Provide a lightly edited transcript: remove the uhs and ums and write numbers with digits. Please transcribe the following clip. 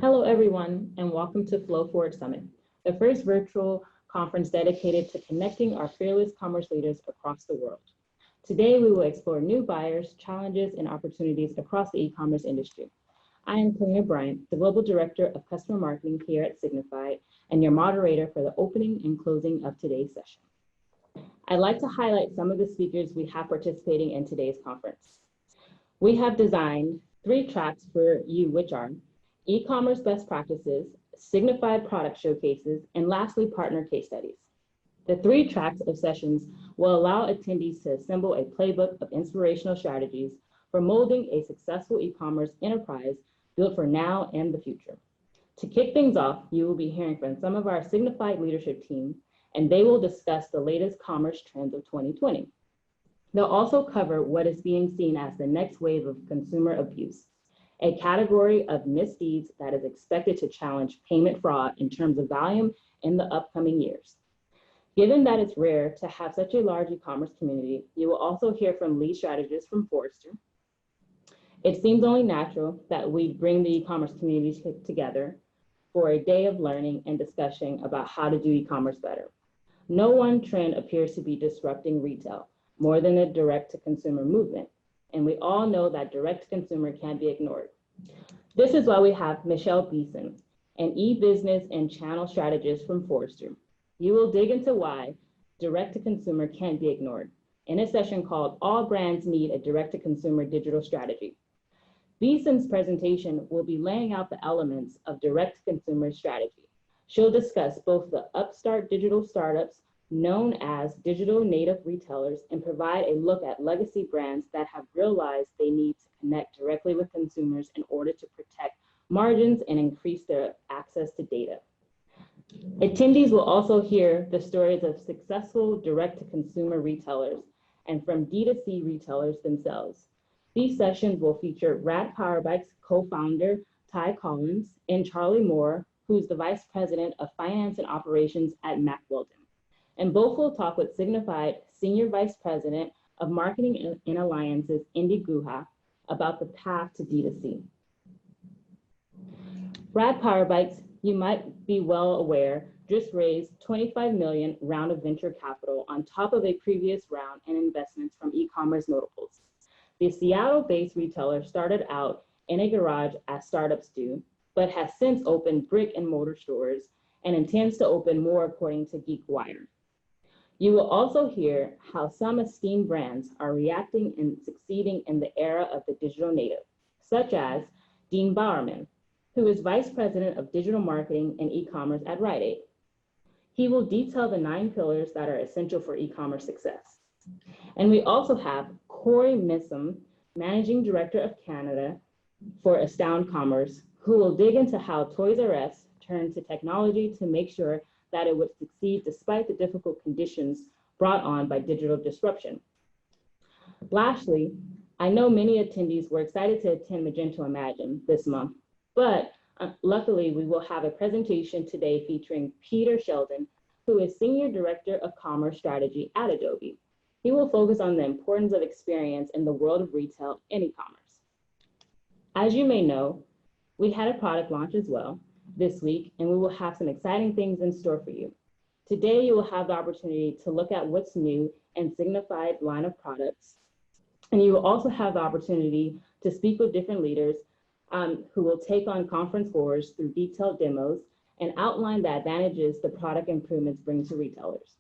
Hello, everyone, and welcome to Flow Forward Summit, the first virtual conference dedicated to connecting our fearless commerce leaders across the world. Today, we will explore new buyers, challenges, and opportunities across the e-commerce industry. I am Kalina Bryant, the Global Director of Customer Marketing here at Signifyd, and your moderator for the opening and closing of today's session. I'd like to highlight some of the speakers we have participating in today's conference. We have designed 3 tracks for you, which are e-commerce best practices, Signifyd product showcases, and lastly, partner case studies. The 3 tracks of sessions will allow attendees to assemble a playbook of inspirational strategies for molding a successful e-commerce enterprise built for now and the future. To kick things off, you will be hearing from some of our Signifyd leadership team, and they will discuss the latest commerce trends of 2020. They'll also cover what is being seen as the next wave of consumer abuse, a category of misdeeds that is expected to challenge payment fraud in terms of volume in the upcoming years. Given that it's rare to have such a large e-commerce community, you will also hear from lead strategists from Forrester. It seems only natural that we bring the e-commerce communities together for a day of learning and discussion about how to do e-commerce better. No one trend appears to be disrupting retail more than the direct-to-consumer movement. And we all know that direct-to-consumer can't be ignored. This is why we have Michelle Beeson, an e-business and channel strategist from Forrester. You will dig into why direct-to-consumer can't be ignored in a session called All Brands Need a Direct-to-Consumer Digital Strategy. Beeson's presentation will be laying out the elements of direct-to-consumer strategy. She'll discuss both the upstart digital startups known as digital native retailers and provide a look at legacy brands that have realized they need to connect directly with consumers in order to protect margins and increase their access to data. Attendees will also hear the stories of successful direct-to-consumer retailers and from D2C retailers themselves. These sessions will feature Rad Powerbike's co-founder, Ty Collins, and Charlie Moore, who's the Vice President of Finance and Operations at Mack Weldon. And both will talk with Signifyd Senior Vice President of Marketing and Alliances, Indy Guha, about the path to D2C. Rad Powerbikes, you might be well aware, just raised $25 million round of venture capital on top of a previous round and investments from e-commerce notables. The Seattle-based retailer started out in a garage as startups do, but has since opened brick and mortar stores and intends to open more according to GeekWire. You will also hear how some esteemed brands are reacting and succeeding in the era of the digital native, such as Dean Bowerman, who is Vice President of Digital Marketing and E-commerce at Rite Aid. He will detail the 9 pillars that are essential for e-commerce success. And we also have Corey Missom, Managing Director of Canada for Astound Commerce, who will dig into how Toys R Us turned to technology to make sure that it would succeed despite the difficult conditions brought on by digital disruption. Lastly, I know many attendees were excited to attend Magento Imagine this month, but luckily we will have a presentation today featuring Peter Sheldon, who is Senior Director of Commerce Strategy at Adobe. He will focus on the importance of experience in the world of retail and e-commerce. As you may know, we had a product launch as well this week, and we will have some exciting things in store for you. Today, you will have the opportunity to look at what's new in Signifyd's line of products, and you will also have the opportunity to speak with different leaders who will take on conference floors through detailed demos and outline the advantages the product improvements bring to retailers.